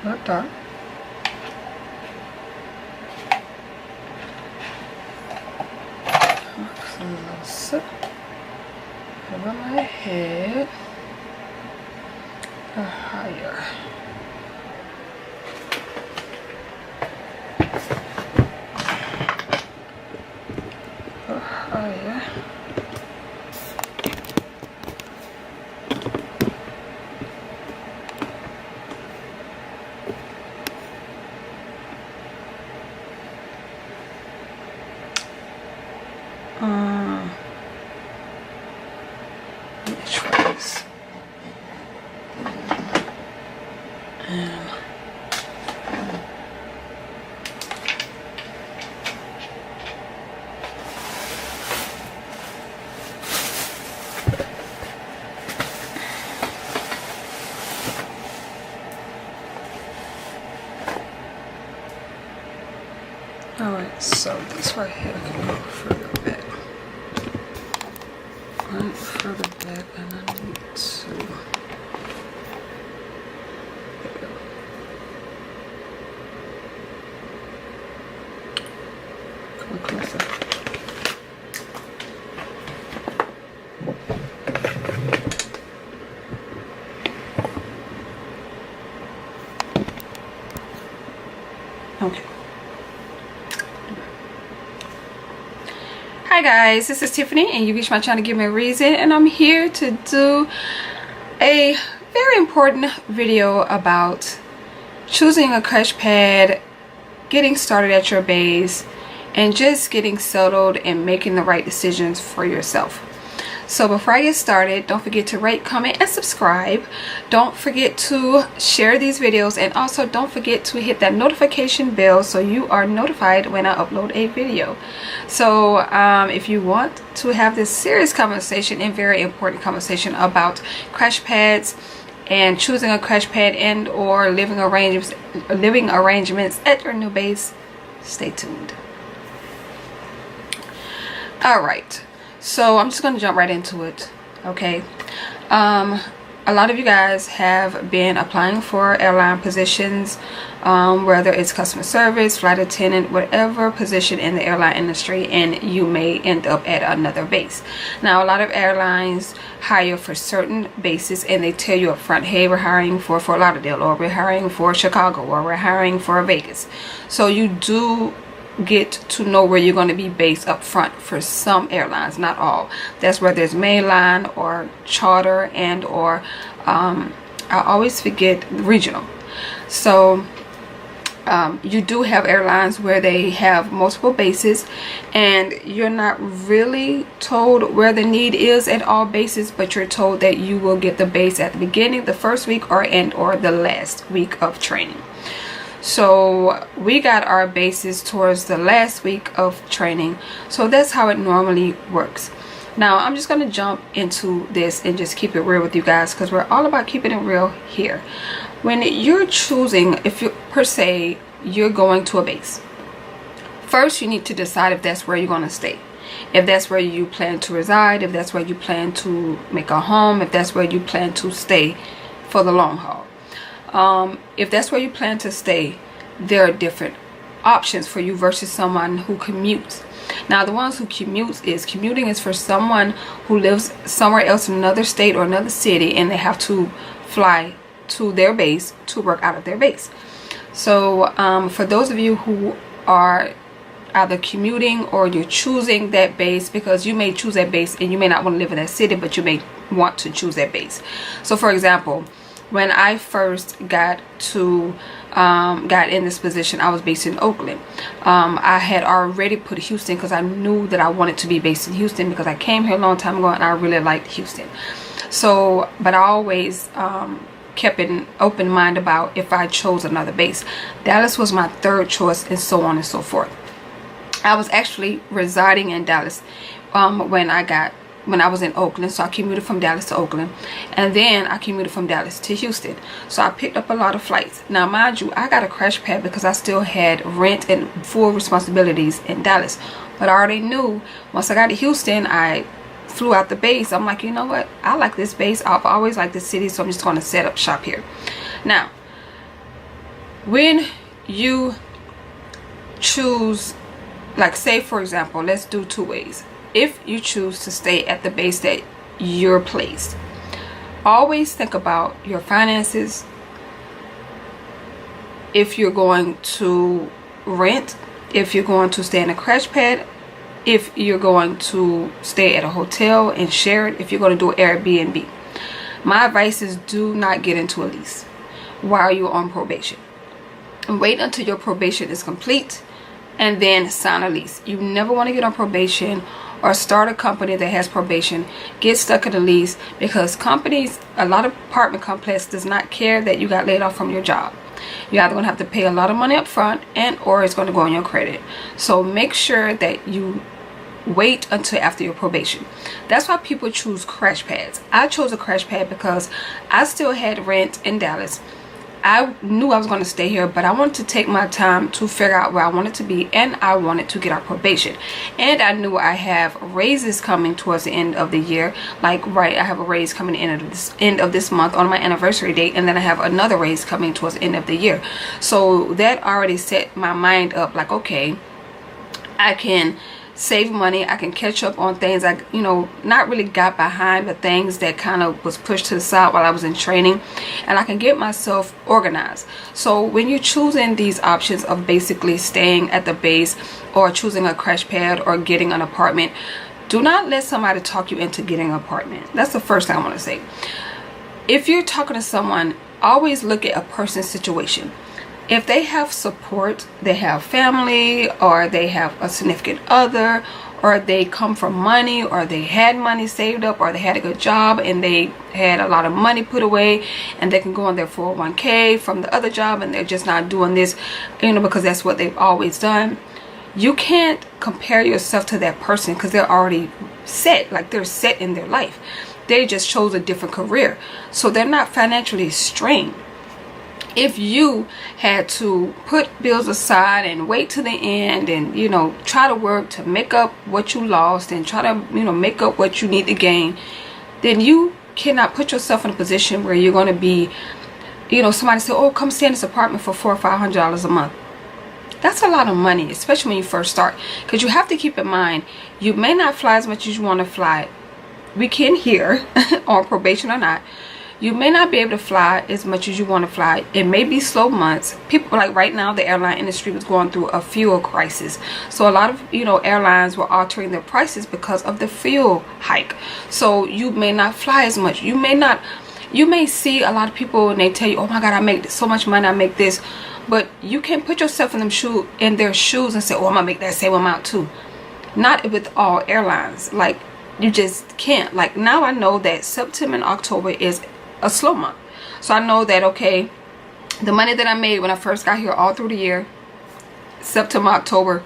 not dark. Close over my head, higher. Higher. Let me try this. Alright, so this right here can go further back. Right further back, and I need to. There we go. Come closer. Okay. Hi guys, this is Tiffany and you reached my channel to give me a reason, and I'm here to do a very important video about choosing a crush pad, getting started at your base, and just getting settled and making the right decisions for yourself. So before I get started, don't forget to rate, comment, and subscribe. Don't forget to share these videos, and also don't forget to hit that notification bell so you are notified when I upload a video. So if you want to have this serious conversation and very important conversation about crush pads and choosing a crush pad and or living arrangements at your new base, stay tuned. All right. So I'm just going to jump right into it. Okay. A lot of you guys have been applying for airline positions, whether it's customer service, flight attendant, whatever position in the airline industry, and you may end up at another base. Now, a lot of airlines hire for certain bases and they tell you up front, hey, we're hiring for Fort Lauderdale, or we're hiring for Chicago, or we're hiring for Vegas. So you do get to know where you're going to be based up front for some airlines, not all. That's where there's mainline or charter and or I always forget regional. So you do have airlines where they have multiple bases and you're not really told where the need is at all bases, but you're told that you will get the base at the beginning, the first week, or the last week of training. So we got our bases towards the last week of training. So that's how it normally works. Now I'm just going to jump into this and just keep it real with you guys, because we're all about keeping it real here. When you're choosing, if you per se you're going to a base, first you need to decide if that's where you're going to stay, if that's where you plan to reside, if that's where you plan to make a home, if that's where you plan to stay for the long haul. If that's where you plan to stay, there are different options for you versus someone who commutes. Now, the ones who commuting is for someone who lives somewhere else in another state or another city, and they have to fly to their base to work out of their base. So for those of you who are either commuting or you're choosing that base, because you may choose that base and you may not want to live in that city, but you may want to choose that base. So for example, when I first got in this position, I was based in Oakland. I had already put Houston because I knew that I wanted to be based in Houston, because I came here a long time ago and I really liked Houston. So, but I always kept an open mind about if I chose another base. Dallas was my third choice, and so on and so forth. I was actually residing in Dallas when I was in Oakland, so I commuted from Dallas to Oakland, and then I commuted from Dallas to Houston. So I picked up a lot of flights. Now mind you, I got a crash pad because I still had rent and full responsibilities in Dallas, but I already knew once I got to Houston, I flew out the base. I'm like, you know what, I like this base, I've always liked this city, so I'm just going to set up shop here. Now When you choose, like say for example, let's do two ways. If you choose to stay at the base that you're placed, always think about your finances. If you're going to rent, if you're going to stay in a crash pad, if you're going to stay at a hotel and share it, if you're going to do Airbnb. My advice is do not get into a lease while you're on probation. Wait until your probation is complete and then sign a lease. You never want to get on probation or start a company that has probation, get stuck in a lease, because companies, a lot of apartment complex does not care that you got laid off from your job. You're either going to have to pay a lot of money up front and or it's going to go on your credit. So make sure that you wait until after your probation. That's why people choose crash pads. I chose a crash pad because I still had rent in Dallas. I knew I was going to stay here, but I wanted to take my time to figure out where I wanted to be, and I wanted to get our probation. And I knew I have raises coming towards the end of the year. Like, right, I have a raise coming in at end of this month on my anniversary date, and then I have another raise coming towards the end of the year. So that already set my mind up, like, okay, I can save money, I can catch up on things I, not really got behind, but things that kind of was pushed to the side while I was in training, and I can get myself organized. So when you're choosing these options of basically staying at the base or choosing a crash pad or getting an apartment, do not let somebody talk you into getting an apartment. That's the first thing I want to say. If you're talking to someone, always look at a person's situation. If they have support, they have family, or they have a significant other, or they come from money, or they had money saved up, or they had a good job and they had a lot of money put away, and they can go on their 401k from the other job, and they're just not doing this, because that's what they've always done. You can't compare yourself to that person because they're already set, like they're set in their life. They just chose a different career, so they're not financially strained. If you had to put bills aside and wait to the end and, try to work to make up what you lost and try to, make up what you need to gain, then you cannot put yourself in a position where you're going to be, somebody say, oh, come stay in this apartment for $400 or $500 a month. That's a lot of money, especially when you first start, because you have to keep in mind, you may not fly as much as you want to fly. We can here on probation or not. You may not be able to fly as much as you want to fly. It may be slow months. People, like right now, the airline industry was going through a fuel crisis. So a lot of, airlines were altering their prices because of the fuel hike. So you may not fly as much. You may see a lot of people and they tell you, oh my God, I make so much money, I make this. But you can't put yourself in their shoes and say, oh, I'm gonna make that same amount too. Not with all airlines. Like, you just can't. Like, now I know that September and October is a slow month. So I know that, okay, the money that I made when I first got here all through the year, September, October,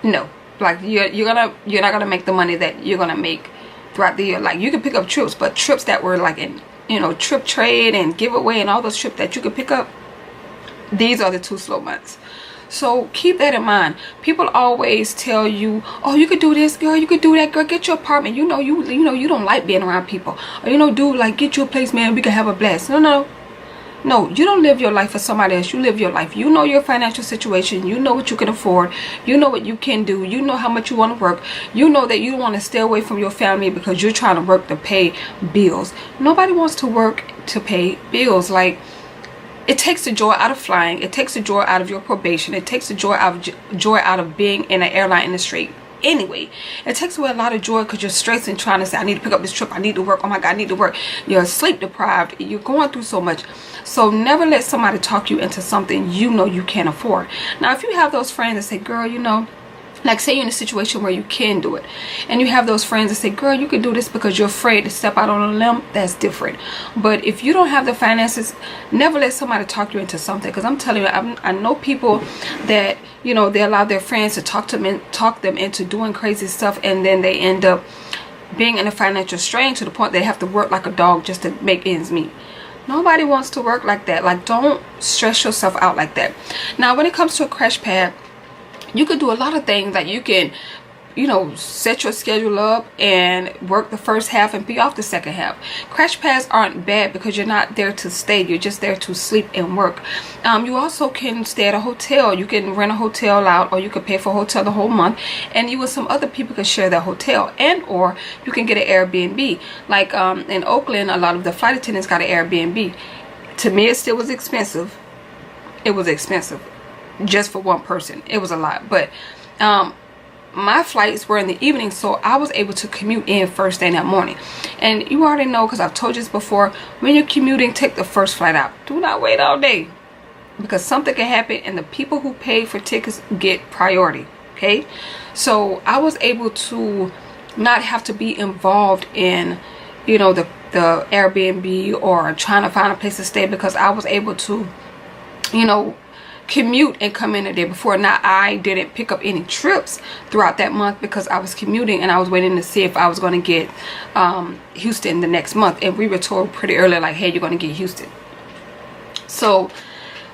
no. Like, you're not gonna make the money that you're gonna make throughout the year. Like, you can pick up trips, but trips that were like in, trip trade and giveaway and all those trips that you could pick up, these are the 2 slow months. So keep that in mind. People always tell you, oh, you could do this, girl, you could do that, girl, get your apartment. You don't like being around people. Or, dude, like, get you a place, man, we can have a blast. No, you don't live your life for somebody else. You live your life. You know your financial situation. You know what you can afford. You know what you can do. You know how much you want to work. You know that you don't want to stay away from your family because you're trying to work to pay bills. Nobody wants to work to pay bills. Like, it takes the joy out of flying. It takes the joy out of your probation. It takes the joy out of being in the airline industry. Anyway, it takes away a lot of joy because you're stressed and trying to say, I need to pick up this trip. I need to work. Oh my God, I need to work. You're sleep deprived. You're going through so much. So never let somebody talk you into something you can't afford. Now, if you have those friends that say, girl, like, say you're in a situation where you can do it, and you have those friends that say, girl, you can do this because you're afraid to step out on a limb, that's different. But if you don't have the finances, never let somebody talk you into something. Because I'm telling you, I know people that, they allow their friends to talk them into doing crazy stuff, and then they end up being in a financial strain to the point they have to work like a dog just to make ends meet. Nobody wants to work like that. Like, don't stress yourself out like that. Now, when it comes to a crash pad, you could do a lot of things. Like, you can you know, set your schedule up and work the first half and be off the second half. Crash pads aren't bad because you're not there to stay. You're just there to sleep and work. You also can stay at a hotel. You can rent a hotel out, or you can pay for a hotel the whole month, and you and some other people can share that hotel. And or you can get an Airbnb. Like in Oakland, a lot of the flight attendants got an Airbnb. To me, it still was expensive. It was expensive just for one person. It was a lot. But my flights were in the evening, so I was able to commute in first thing that morning. And you already know, because I've told you this before, when you're commuting, take the first flight out. Do not wait all day, because something can happen and the people who pay for tickets get priority. Okay, so I was able to not have to be involved in, you know, the Airbnb or trying to find a place to stay, because I was able to, you know, commute and come in the day before. Now, I didn't pick up any trips throughout that month because I was commuting and I was waiting to see if I was going to get Houston the next month, and we were told pretty early, like, hey, you're going to get Houston. So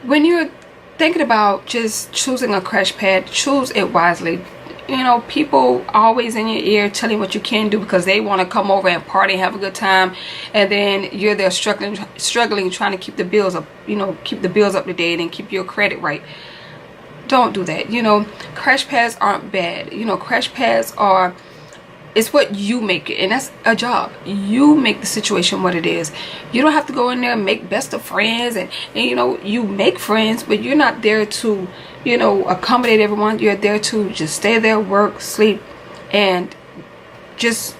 when you're thinking about just choosing a crash pad, choose it wisely. You know, people always in your ear telling what you can do because they want to come over and party and have a good time, and then you're there struggling trying to keep the bills up, you know, keep the bills up to date and keep your credit right. Don't do that. You know, crash pads aren't bad. You know, crash pads are, it's what you make it, and that's a job. You make the situation what it is. You don't have to go in there and make best of friends, and you know, you make friends, but you're not there to, you know, accommodate everyone. You're there to just stay there, work, sleep, and just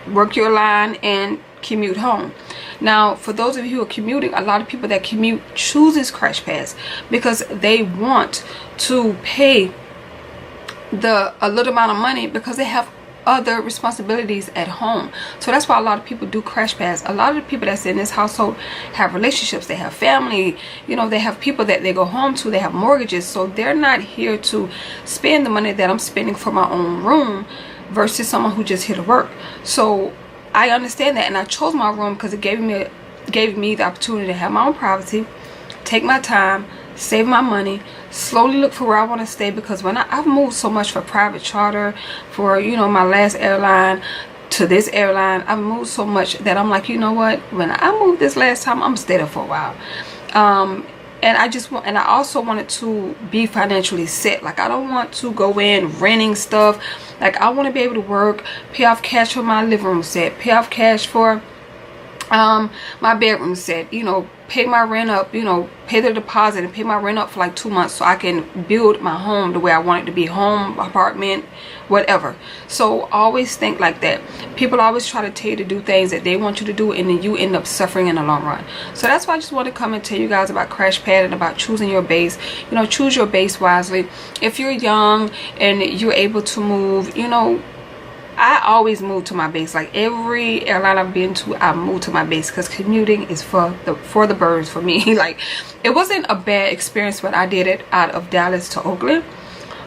work your line and commute home. Now, for those of you who are commuting, a lot of people that commute chooses crash pads because they want to pay a little amount of money because they have other responsibilities at home. So that's why a lot of people do crash pads. A lot of the people that's in this household have relationships, they have family, you know, they have people that they go home to, they have mortgages, so they're not here to spend the money that I'm spending for my own room versus someone who just here to work. So I understand that, and I chose my room because it gave me the opportunity to have my own privacy, take my time, save my money, slowly look for where I want to stay, because when I've moved so much for private charter, for, you know, my last airline to this airline, I've moved so much that I'm like, you know what, when I moved this last time, I'm gonna stay there for a while. And I also wanted to be financially set. Like, I don't want to go in renting stuff. Like, I want to be able to work, pay off cash for my living room set, pay off cash for my bedroom set, you know, pay my rent up, you know, pay the deposit and pay my rent up for like 2 months so I can build my home the way I want it to be, home, apartment, whatever. So always think like that. People always try to tell you to do things that they want you to do, and then you end up suffering in the long run. So that's why I just want to come and tell you guys about crash pad and about choosing your base. You know, choose your base wisely. If you're young and you're able to move, you know, I always move to my base. Like, every airline I've been to, I move to my base because commuting is for the birds for me. Like, it wasn't a bad experience when I did it out of Dallas to Oakland,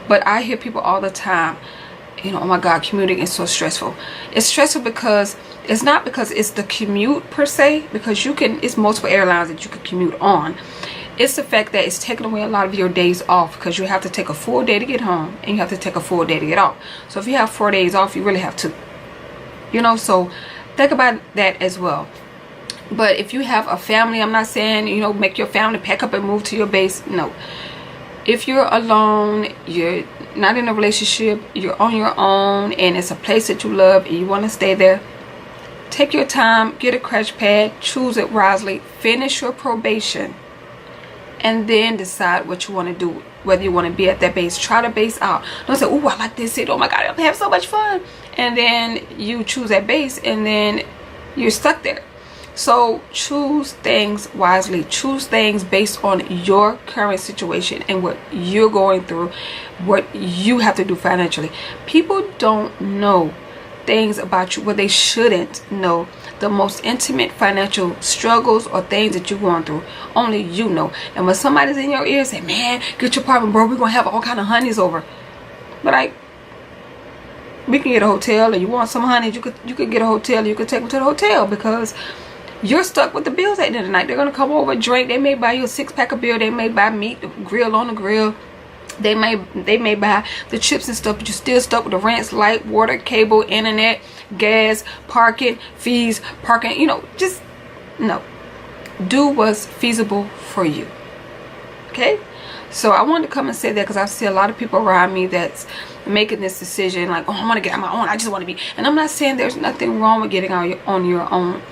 but I hear people all the time, you know, oh my God, commuting is so stressful. It's stressful because it's not because it's the commute per se, because it's multiple airlines that you can commute on. It's the fact that it's taking away a lot of your days off, because you have to take a full day to get home and you have to take a full day to get off. So if you have 4 days off, you really have 2, you know. So think about that as well. But if you have a family, I'm not saying, you know, make your family pack up and move to your base. No. If you're alone, you're not in a relationship, you're on your own, and it's a place that you love and you want to stay there, take your time, get a crash pad, choose it wisely, finish your probation, and then decide what you want to do, whether you want to be at that base. Try the base out. Don't say, oh, I like this it, oh my God, I'm having so much fun, and then you choose that base and then you're stuck there. So choose things wisely. Choose things based on your current situation and what you're going through, what you have to do financially. People don't know things about you, what they shouldn't know. The most intimate financial struggles or things that you're going through, only you know. And when somebody's in your ear say, man, get your apartment, bro, we're gonna have all kind of honeys over. But we can get a hotel, or you want some honeys, you could get a hotel, you could take them to the hotel, because you're stuck with the bills at the end of the night. They're gonna come over, drink, they may buy you a 6-pack of beer, they may buy meat, grill on the grill, They may buy the chips and stuff, but you're still stuck with the rents, light, water, cable, internet, gas, parking, fees, parking. You know, just no. Do what's feasible for you. Okay? So I wanted to come and say that because I see a lot of people around me that's making this decision like, oh, I want to get on my own. I just want to be. And I'm not saying there's nothing wrong with getting out on your own.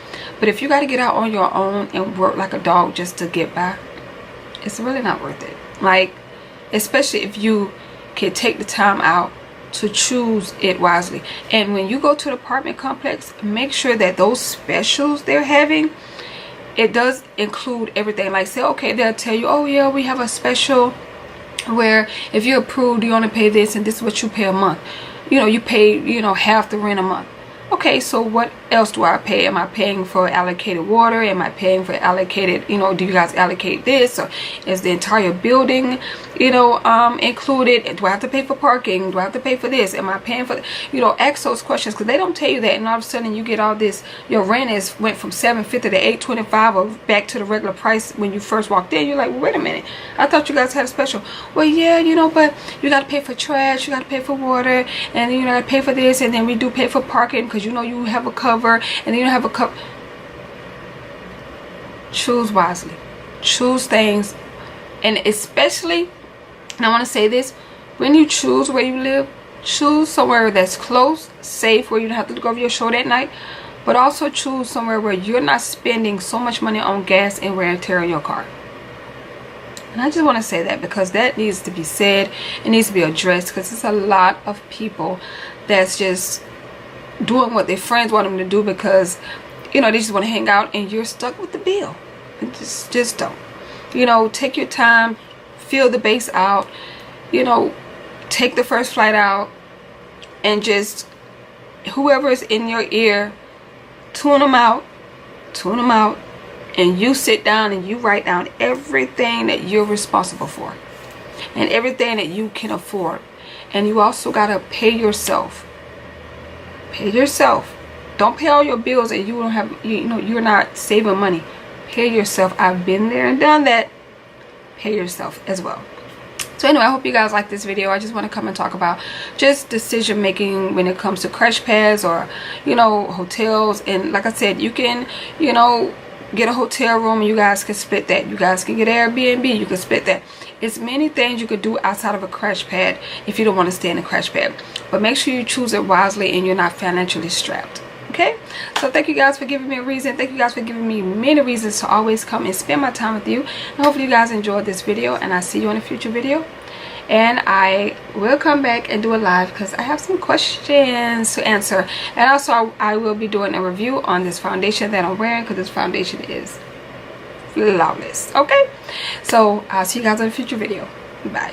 But if you got to get out on your own and work like a dog just to get by, it's really not worth it. Like, especially if you can take the time out to choose it wisely. And when you go to the apartment complex, make sure that those specials they're having, it does include everything. Like, say, okay, they'll tell you, oh yeah, we have a special where if you're approved, you only pay this and this is what you pay a month. You know, you pay, you know, half the rent a month. Okay, so what else do I pay? Am I paying for allocated water? Am I paying for allocated, you know, do you guys allocate this? Or is the entire building, you know, included? Do I have to pay for parking? Do I have to pay for this? Am I paying for, you know, ask those questions, because they don't tell you that, and all of a sudden you get all this, your rent went from $750 to $825 or back to the regular price when you first walked in. You're like, well, wait a minute, I thought you guys had a special. Well, yeah, you know, but you got to pay for trash, you got to pay for water, and then you got to pay for this, and then we do pay for parking because you know you have a cover, and then you don't have a cover. Choose wisely. Choose things. And especially, and I want to say this, when you choose where you live, choose somewhere that's close, safe, where you don't have to go over your shoulder at night, but also choose somewhere where you're not spending so much money on gas and wear and tear on your car. And I just want to say that because that needs to be said. It needs to be addressed, because there's a lot of people that's just doing what their friends want them to do because, you know, they just want to hang out, and you're stuck with the bill. Just don't. You know, take your time, feel the base out, you know, take the first flight out, and just whoever is in your ear, tune them out, and you sit down and you write down everything that you're responsible for and everything that you can afford. And you also got to pay yourself. Pay yourself. Don't pay all your bills and you don't have, you know, you're not saving money. Pay yourself. I've been there and done that. Pay yourself as well. So anyway, I hope you guys like this video. I just want to come and talk about just decision making when it comes to crash pads or, you know, hotels. And like I said, you can, you know, get a hotel room and you guys can split that. You guys can get Airbnb, you can split that. It's many things you could do outside of a crash pad if you don't want to stay in a crash pad. But make sure you choose it wisely and you're not financially strapped. Okay? So thank you guys for giving me a reason. Thank you guys for giving me many reasons to always come and spend my time with you. And hopefully you guys enjoyed this video, and I'll see you in a future video. And I will come back and do a live because I have some questions to answer. And also I will be doing a review on this foundation that I'm wearing, because this foundation is flawless. Okay? So I'll see you guys in a future video. Bye.